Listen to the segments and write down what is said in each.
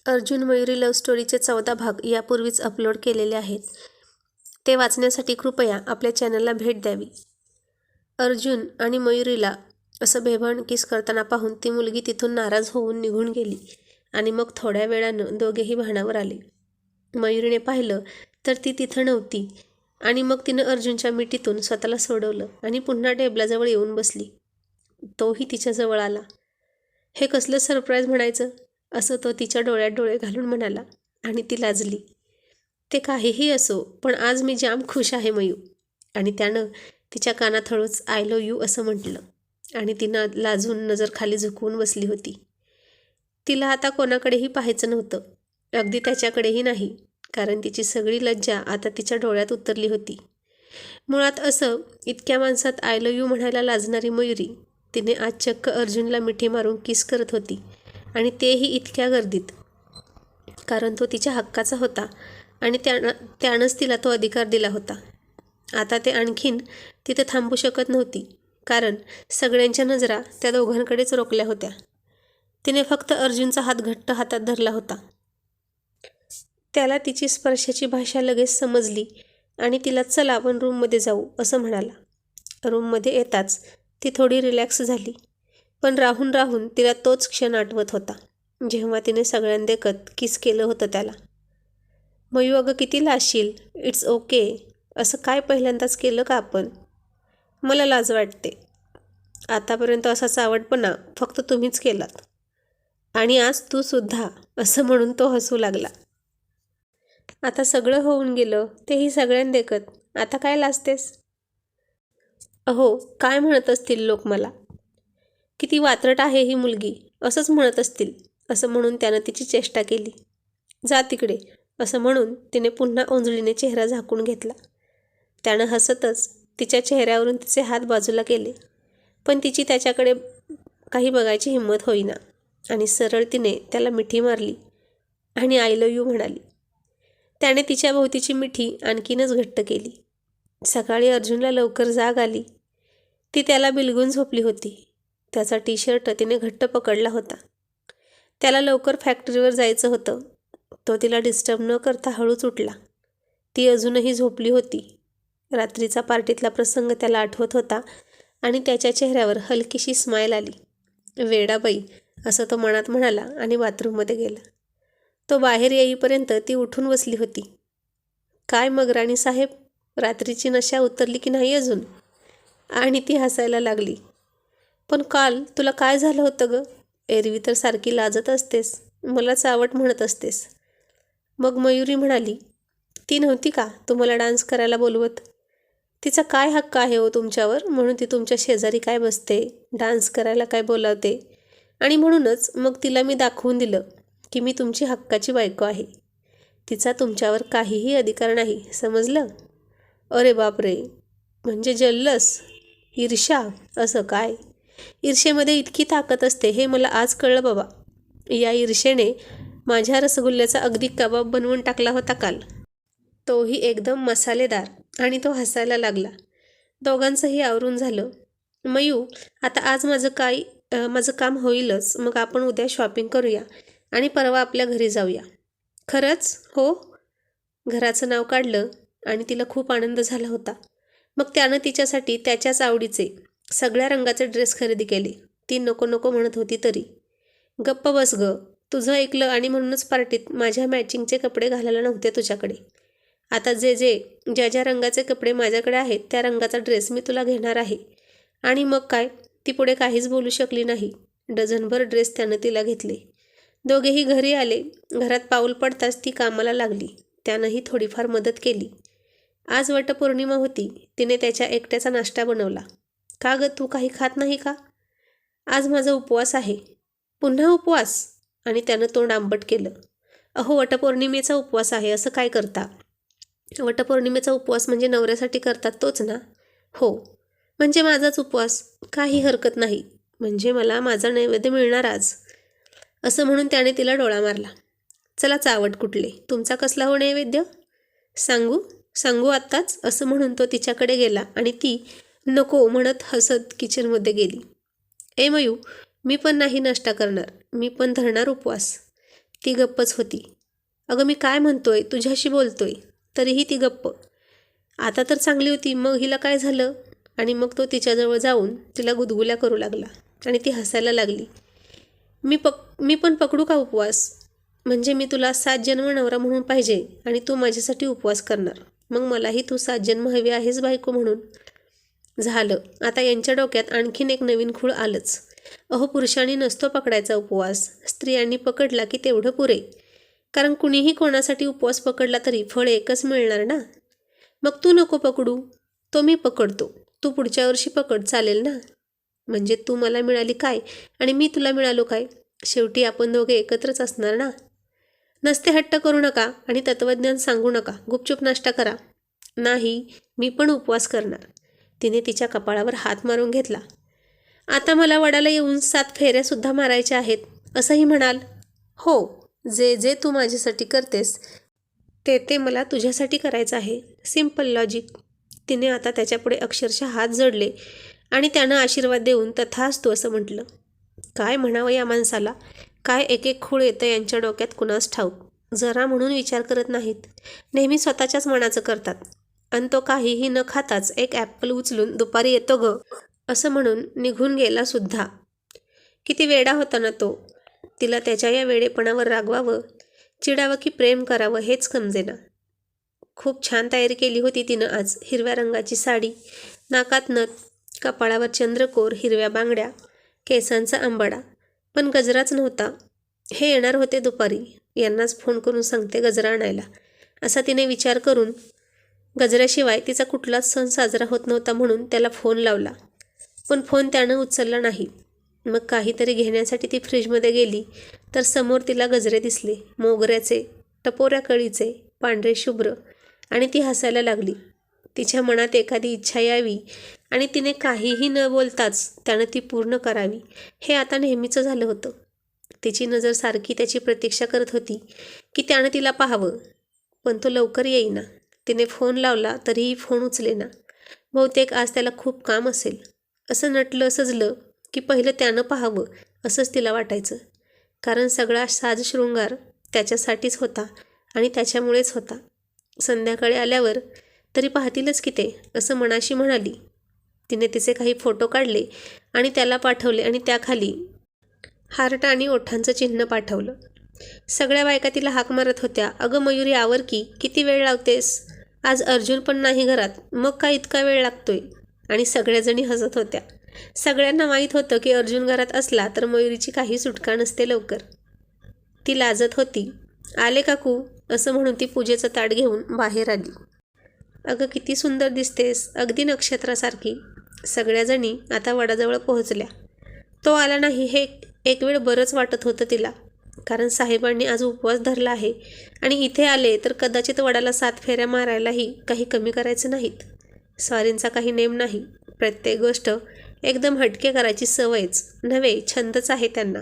Arjun Mayuri love स्टोरीचे 14 भाग यापूर्वीच upload केलेले आहेत. ते वाचण्यासाठी कृपया आपल्या चॅनलला भेट द्यावी. अर्जुन आणि मयुरीला असं बेभान किस करताना पाहून ती मुलगी तिथून नाराज होऊन निघून गेली आणि मग थोड्या वेळानं दोघेही भानावर आले. मयुरीने पाहिलं तर ती तिथं नव्हती आणि मग तिनं अर्जुनच्या मिठीतून स्वतःला सोडवलं आणि पुन्हा टेबलाजवळ येऊन बसली. तोही तिच्याजवळ आला. हे कसलं सरप्राईज म्हणायचं, असं तो तिच्या डोळ्यात डोळे घालून म्हणाला आणि ती लाजली. ते काहीही असो, पण आज मी जाम खुश आहे मयू. आणि त्यानं तिच्या कानात हळूच आय लव्ह यू असं म्हटलं आणि तिनं लाजून नजर खाली झुकवून बसली होती. तिला आता कोणाकडेही पाहायचं नव्हतं, अगदी त्याच्याकडेही नाही, कारण तिची सगळी लज्जा आता तिच्या डोळ्यात उतरली होती. मुळात असं इतक्या माणसात आय लव्ह यू म्हणायला लाजणारी मयुरी तिने आज चक्क अर्जुनला मिठी मारून किस करत होती आणि तेही इतक्या गर्दीत, कारण तो तिच्या हक्काचा होता आणि त्यानंच तिला तो अधिकार दिला होता. आता ते आणखीन तिथे थांबू शकत नव्हती, कारण सगळ्यांच्या नजरा त्या दोघांकडेच रोखल्या होत्या. तिने फक्त अर्जुनचा हात घट्ट हातात धरला होता. त्याला तिची स्पर्शाची भाषा लगेच समजली आणि तिला चल आपण रूममध्ये जाऊ असं म्हणाला. रूममध्ये येताच ती थोडी रिलॅक्स झाली, पण राहून राहून तिला तोच क्षण आठवत होता जेव्हा तिने सगळ्यांदेखत किस केलं होतं त्याला. मयू अगं किती लाजशील, इट्स ओके. असं काय पहिल्यांदाच केलं का आपण? मला लाज वाटते. आतापर्यंत असा चावटपणा फक्त तुम्हीच केलात आणि आज तू सुद्धा, असं म्हणून तो हसू लागला. आता सगळं होऊन गेलं, तेही सगळ्यांदेखत. आता काय लाजतेस? अहो, काय म्हणत असतील लोक मला, किती वात्रट आहे ही मुलगी, असंच म्हणत असतील, असं म्हणून त्यानं तिची चेष्टा केली. जा तिकडे, असं म्हणून तिने पुन्हा ओंजळीने चेहरा झाकून घेतला. त्यानं हसतच तिच्या चेहऱ्यावरून तिचे हात बाजूला केले, पण तिची त्याच्याकडे काही बघायची हिंमत होईना आणि सरळ तिने त्याला मिठी मारली आणि आय लव्ह यू म्हणाली. त्याने तिच्या भोवतीची मिठी आणखीनच घट्ट केली. सकाळी अर्जुनला लवकर जाग आली. ती त्याला बिलगून झोपली होती. त्याचा टी-शर्ट तिने घट्ट पकडला होता. त्याला लवकर फॅक्टरीवर जायचं होतं. तो तिला डिस्टर्ब न करता हळूच उठला. ती अजूनही झोपली होती. रात्रीचा पार्टीतला प्रसंग त्याला आठवत होता आणि त्याच्या चेहऱ्यावर हलकीशी स्माईल आली. वेडाबाई, असं तो मनात म्हणाला आणि बाथरूममध्ये गेला. तो बाहेर येईपर्यंत ती उठून बसली होती. काय मग राणीसाहेब, रात्रीची नशा उतरली की नाही अजून? आणि ती हसायला लागली. पण काल तुला काय झालं होतं गं? एरवी तर सारखी लाजत असतेस, मला चावट म्हणत असतेस. मग मयुरी म्हणाली, ती नव्हती का तुम्हाला डान्स करायला बोलवत? तिचा काय हक्क आहे हो तुमच्यावर, म्हणून ती तुमच्या शेजारी काय बसते, डान्स करायला काय बोलावते? आणि म्हणूनच मग तिला मी दाखवून दिलं की मी तुमची हक्काची बायको आहे. तिचा तुमच्यावर काहीही अधिकार नाही, समजलं? अरे बापरे, म्हणजे जल्लस, ईर्ष्या, असं काय? ईर्षेमध्ये इतकी ताकद असते हे मला आज कळलं बाबा. या ईर्षेने माझ्या रसगुल्ल्याचा अगदी कबाब बनवून टाकला होता काल, तोही एकदम मसालेदार. आणि तो हसायला लागला. दोघांचंही आवरून झालं. मयू, आता आज माझं काम होईलच, मग आपण उद्या शॉपिंग करूया आणि परवा आपल्या घरी जाऊया. खरंच? हो. घराचं नाव काढलं आणि तिला खूप आनंद झाला होता. मग त्यानं तिच्यासाठी त्याच्याच आवडीचे सगळ्या रंगाचे ड्रेस खरेदी केले. ती नको नको म्हणत होती तरी. गप्प बस गं, तुझं ऐकलं आणि म्हणूनच पार्टीत माझ्या मॅचिंगचे कपडे घालायला नव्हते तुझ्याकडे. आता ज्या ज्या रंगाचे कपडे माझ्याकडे आहेत त्या रंगाचा ड्रेस मी तुला घेणार आहे. आणि मग काय, ती पुढे काहीच बोलू शकली नाही. डझनभर ड्रेस त्यानं तिला घेतले. दोघेही घरी आले. घरात पाऊल पडताच ती कामाला लागली. त्यानंही थोडीफार मदत केली. आज वटपौर्णिमा होती. तिने त्याच्या एकट्याचा नाश्ता बनवला. का गं, तू काही खात नाही का? आज माझा उपवास आहे. पुन्हा उपवास? आणि त्यानं तोंड आंबट केलं. अहो, वटपौर्णिमेचा उपवास आहे, असं काय करता? वटपौर्णिमेचा उपवास म्हणजे नवऱ्यासाठी करतात तोच ना? हो. म्हणजे माझाच उपवास, काही हरकत नाही. म्हणजे मला माझा नैवेद्य मिळणार आज, असं म्हणून त्याने तिला डोळा मारला. चला चावट कुठले, तुमचा कसला हो नैवेद्य? सांगू आत्ताच, असं म्हणून तो तिच्याकडे गेला आणि ती नको म्हणत हसत किचनमध्ये गेली. ए मयू, मी पण नाही नाश्ता करणार, मी पण धरणार उपवास. ती गप्पच होती. अगं मी काय म्हणतोय, तुझ्याशी बोलतोय. तरीही ती गप्प. आता तर चांगली होती, मग हिला काय झालं? आणि मग तो तिच्याजवळ जाऊन तिला गुदगुल्या करू लागला आणि ती हसायला लागली. मी पण पकडू का उपवास? म्हणजे मी तुला 7 जन्म नवरा म्हणून पाहिजे आणि तू माझ्यासाठी उपवास करणार. मग मलाही तू 7 जन्म हवी आहेस बायको म्हणून. झालं. आता यांच्या डोक्यात आणखीन एक नवीन खूळ आलंच. अहो, पुरुषांनी नसतो पकडायचा उपवास, स्त्रियांनी पकडला की तेवढं पुरे. कारण कुणीही कोणासाठी उपवास पकडला तरी फळ एकच मिळणार ना. मग तू नको पकडू, तो मी पकडतो. तू पुढच्या वर्षी पकड, चालेल ना? म्हणजे तू मला मिळाली काय आणि मी तुला मिळालो काय? शेवटी आपण दोघे एकत्रच असणार ना. नसते हट्ट करू नका आणि तत्त्वज्ञान सांगू नका. गुपचूप नाश्ता करा. नाही, मी पण उपवास करणार. तिने तिच्या कपाळावर हात मारून घेतला. आता मला वडाला येऊन 7 फेऱ्यासुद्धा मारायच्या आहेत असंही म्हणाल? हो, जे जे तू माझ्यासाठी करतेस ते मला तुझ्यासाठी करायचं आहे. Simple logic. तिने आता त्याच्यापुढे अक्षरशः हात जोडले आणि त्यानं आशीर्वाद देऊन तथास्तु असं म्हटलं. काय म्हणावं या माणसाला? काय एक एक खूळ येतं यांच्या डोक्यात कुणास ठाऊक. जरा म्हणून विचार करत नाहीत. नेहमी स्वतःच्याच मनाचं करतात. आणि तो काहीही न खाताच एक ॲपल उचलून दुपारी येतो ग असं म्हणून निघून गेला सुद्धा. किती वेडा होता ना तो. तिला त्याच्या या वेडेपणावर रागवावं, चिडावं की प्रेम करावं हेच समजेना. खूप छान तयारी केली होती तिनं आज. हिरव्या रंगाची साडी, नाकात नथ, कपाळावर चंद्रकोर, हिरव्या बांगड्या, केसांचा अंबाडा. पण गजराच नव्हता. हे येणार होते दुपारी. यांनाच फोन करून सांगते गजरा आणायला असा तिने विचार करून गजऱ्याशिवाय तिचा कुठलाच सण साजरा होत नव्हता म्हणून त्याला फोन लावला. पण फोन त्यानं उचलला नाही. मग काहीतरी घेण्यासाठी ती फ्रीजमध्ये गेली तर समोर तिला गजरे दिसले. मोगऱ्याचे, टपोऱ्या कळीचे, पांढरे शुभ्र. आणि ती हसायला लागली. तिच्या मनात एखादी इच्छा यावी आणि तिने काहीही न बोलताच त्यानं ती पूर्ण करावी हे आता नेहमीचं झालं होतं. तिची नजर सारखी त्याची प्रतीक्षा करत होती की त्यानं तिला पाहावं. पण तो लवकर येईना. तिने फोन लावला तरीही फोन उचलेना. बहुतेक आज त्याला खूप काम असेल. असं नटलं सजलं की पहिलं त्यानं पाहावं असंच तिला वाटायचं. कारण सगळा साज शृंगार त्याच्यासाठीच होता आणि त्याच्यामुळेच होता. संध्याकाळी आल्यावर तरी पाहतीलच की ते असं मनाशी म्हणाली. तिने तिचे काही फोटो काढले आणि त्याला पाठवले आणि त्याखाली हार्ट आणि ओठांचं चिन्ह पाठवलं. सगळ्या बायका तिला हाक मारत होत्या. अगं मयुरी, आवर की, किती वेळ लावतेस? आज अर्जुन पण नाही घरात, मग काय इतका वेळ लागतोय? आणि सगळ्याजणी हसत होत्या. सगळ्यांना माहीत होतं की अर्जुन घरात असला तर मयुरीची काही सुटका नसते लवकर. ती लाजत होती. आले काकू असं म्हणून ती पूजेचं ताट घेऊन बाहेर आली. अगं किती सुंदर दिसतेस, अगदी नक्षत्रासारखी. सगळ्याजणी आता वडाजवळ पोहोचल्या. तो आला नाही हे एक वेळ बरंच वाटत होतं तिला. कारण साहेबांनी आज उपवास धरला आहे आणि इथे आले तर कदाचित वडाला 7 फेऱ्या मारायलाही काही कमी करायचं नाहीत. स्वारींचा काही नेम नाही. प्रत्येक गोष्ट एकदम हटके करायची सवयच नव्हे, छंदच आहे त्यांना.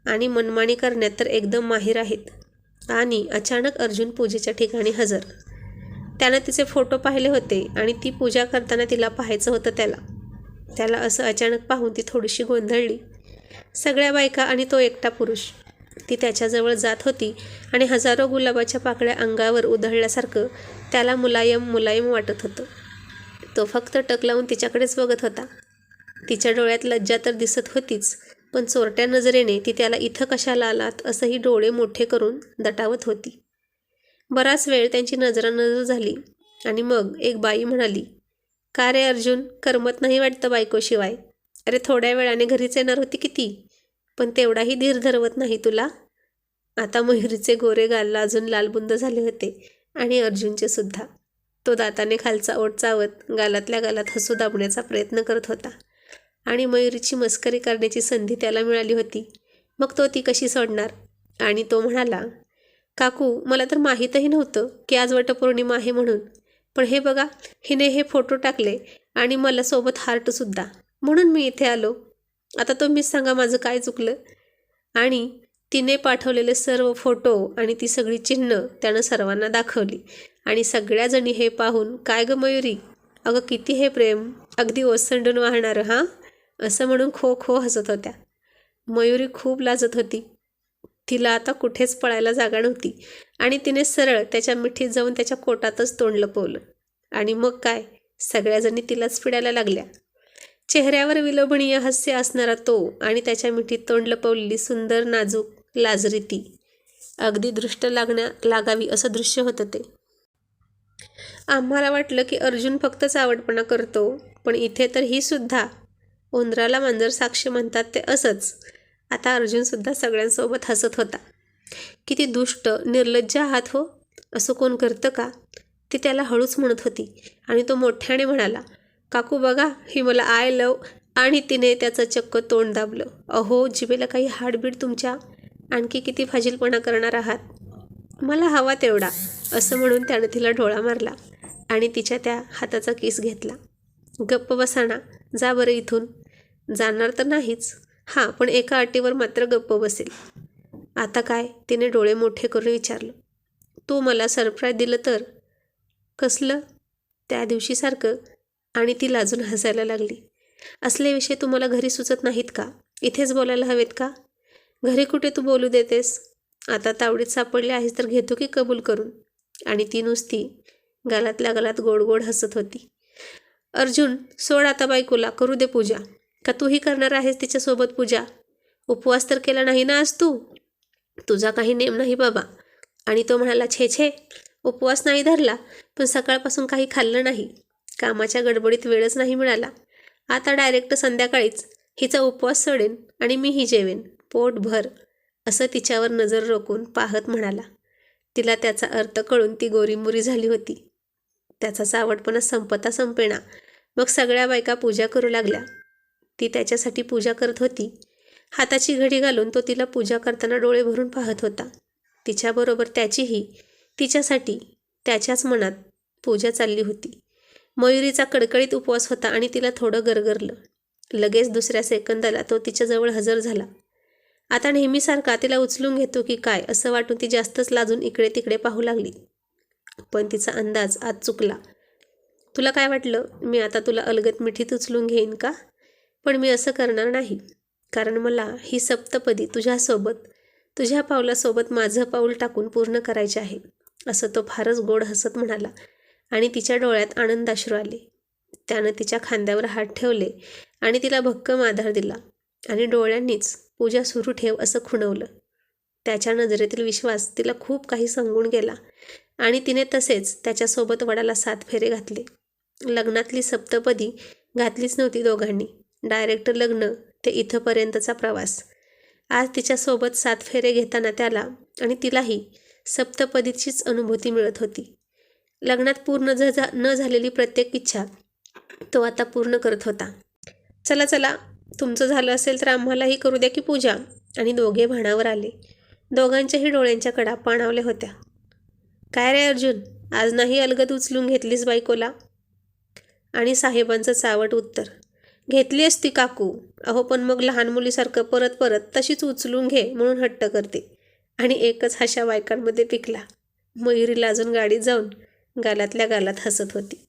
आणि मनमानी करण्यात तर एकदम माहीर आहेत. आणि अचानक अर्जुन पूजेच्या ठिकाणी हजर. त्यानं तिचे फोटो पाहिले होते आणि ती पूजा करताना तिला पाहायचं होतं त्याला असं अचानक पाहून ती थोडीशी गोंधळली. सगळ्या बायका आणि तो एकटा पुरुष. ती त्याच्याजवळ जात होती आणि हजारो गुलाबाच्या पाकळ्या अंगावर उधळल्यासारखं त्याला मुलायम मुलायम वाटत होतं. तो फक्त टक लावून तिच्याकडेच बघत होता. तिच्या डोळ्यात लज्जा तर दिसत होतीच, पण चोरट्या नजरेने ती त्याला इथं कशाला आलात असंही डोळे मोठे करून दटावत होती. बराच वेळ त्यांची नजरानजर झाली आणि मग एक बाई म्हणाली, का रे अर्जुन, करमत नाही वाटतं बायकोशिवाय? अरे थोड्या वेळाने घरीच येणार होती की ती, पण तेवढाही धीर धरवत नाही तुला? आता मयुरीचे गोरे गाल अजून लालबुंद झाले होते आणि अर्जुनचे सुद्धा. तो दाताने खालचा ओठ चावत गालातल्या गालात हसू दाबण्याचा प्रयत्न करत होता आणि मयुरीची मस्करी करण्याची संधी त्याला मिळाली होती. मग तो ती कशी सोडणार? आणि तो म्हणाला, काकू मला तर माहीतही नव्हतं की आज वटपौर्णिमा आहे म्हणून. पण हे बघा, हिने हे फोटो टाकले आणि मला सोबत हार्टसुद्धा, म्हणून मी इथे आलो. आता तुम्हीच सांगा माझं काय चुकलं? आणि तिने पाठवलेले सर्व फोटो आणि ती सगळी चिन्ह त्यानं सर्वांना दाखवली आणि सगळ्याजणी हे पाहून, काय गं मयुरी, अगं किती हे प्रेम, अगदी ओसंडून वाहणारं हां, असं म्हणून खो खो हसत होत्या. मयुरी खूप लाजत होती. तिला आता कुठेच पळायला जागा नव्हती आणि तिने सरळ त्याच्या मिठीत जाऊन त्याच्या पोटातच तोंड लपवलं. आणि मग काय, सगळ्याजणी तिलाच पिडायला लागल्या. चेहऱ्यावर विलोभनीय हास्य असणारा तो आणि त्याच्या मिठीत तोंड लपवलेली सुंदर नाजूक लाजरी ती, अगदी दृष्ट लागावी असं दृश्य होतं ते. आम्हाला वाटलं की अर्जुन फक्तच आवडपणा करतो, पण इथे तर ही सुद्धा, उंदराला मांजर साक्ष म्हणतात ते असंच. आता अर्जुनसुद्धा सगळ्यांसोबत हसत होता. किती दुष्ट निर्लज्ज आहात हो, असं कोण करतं का, ती त्याला हळूच म्हणत होती. आणि तो मोठ्याने म्हणाला, काकू बघा, ही मला आय लव. आणि तिने त्याचं चक्क तोंड दाबलं. अहो, जिभेला काही हाडबीड तुमच्या, आणखी किती फाजीलपणा करणार आहात, मला हवा तेवढा, असं म्हणून त्यानं तिला डोळा मारला आणि तिच्या त्या हाताचा किस घेतला. गप्प बसाना, जा बरं इथून. जाणार तर नाहीच, हां, पण एका अटीवर मात्र गप्प बसेल. आता काय, तिने डोळे मोठे करून विचारलं. तू मला सरप्राईज दिलं तर. कसलं? त्या दिवशीसारखं. आणि ती लाजून हसायला लागली. असले विषय तुम्हाला घरी सुचत नाहीत का, इथेच बोलायला हवेत का? घरी कुठे तू बोलू देतेस? आता तावडीत सापडले आहेस तर घेतो की कबूल करून. आणि ती नुसती गालातल्या गालात गोड गोड हसत होती. अर्जुन, सोड आता बायकोला, करू दे पूजा. का तूही करणार आहेस तिच्यासोबत पूजा? उपवास तर केला नाही ना आज तू? तुझा काही नेम नाही बाबा. आणि तो म्हणाला, छे छे, उपवास नाही धरला, पण सकाळपासून काही खाल्लं नाही. कामाच्या गडबडीत वेळच नाही मिळाला. आता डायरेक्ट संध्याकाळीच हिचा उपवास सोडेन आणि मीही जेवेन पोटभर, असं तिच्यावर नजर रोखून पाहत म्हणाला. तिला त्याचा अर्थ कळून ती गोरीमुरी झाली होती. त्याचा सावटपणा संपता संपेना. मग सगळ्या बायका पूजा करू लागल्या. ती त्याच्यासाठी पूजा करत होती. हाताची घडी घालून तो तिला पूजा करताना डोळे भरून पाहत होता. तिच्याबरोबर त्याचीही तिच्यासाठी त्याच्याच मनात पूजा चालली होती. मयुरीचा कडकडीत उपवास होता आणि तिला थोडं गरगरलं. लगेच दुसऱ्या सेकंदाला तो तिच्याजवळ हजर झाला. आता नेहमीसारखा तिला उचलून घेतो की काय असं वाटून ती जास्तच लाजून इकडे तिकडे पाहू लागली. पण तिचा अंदाज आज चुकला. तुला काय वाटलं, मी आता तुला अलगद मिठीत उचलून घेईन का? पण मी असं करणार नाही, कारण मला ही सप्तपदी तुझ्यासोबत, तुझ्या पावलासोबत माझं पाऊल टाकून पूर्ण करायचे आहे, असं तो फारच गोड हसत म्हणाला. आणि तिच्या डोळ्यात आनंदाश्रू आले. त्यानं तिच्या खांद्यावर हात ठेवले आणि तिला भक्कम आधार दिला आणि डोळ्यांनीच पूजा सुरू ठेव असं खुणवलं. त्याच्या नजरेतील विश्वास तिला खूप काही सांगून गेला आणि तिने तसेच त्याच्यासोबत वडाला 7 फेरे घातले. लग्नातली सप्तपदी घातलीच नव्हती दोघांनी. डायरेक्ट लग्न ते इथंपर्यंतचा प्रवास. आज तिच्यासोबत 7 फेरे घेताना त्याला आणि तिलाही सप्तपदीचीच अनुभूती मिळत होती. लग्नात पूर्ण न झालेली प्रत्येक इच्छा तो आता पूर्ण करत होता. चला चला, तुमचं झालं असेल तर आम्हालाही करू द्या की पूजा. आणि दोघे भाणावर आले. दोघांच्याही डोळ्यांच्या कडा पाणावल्या होत्या. काय रे अर्जुन, आज नाही अलगद उचलून घेतलीस बायकोला? आणि साहेबांचं चावट उत्तर, घेतली असती काकू, अहो पण मग लहान मुलीसारखं परत परत तशीच उचलून घे म्हणून हट्ट करते. आणि एकच हाशा बायकांमध्ये पिकला. मयुरी लाजून गाडीत जाऊन गालातल्या गालात हसत होती.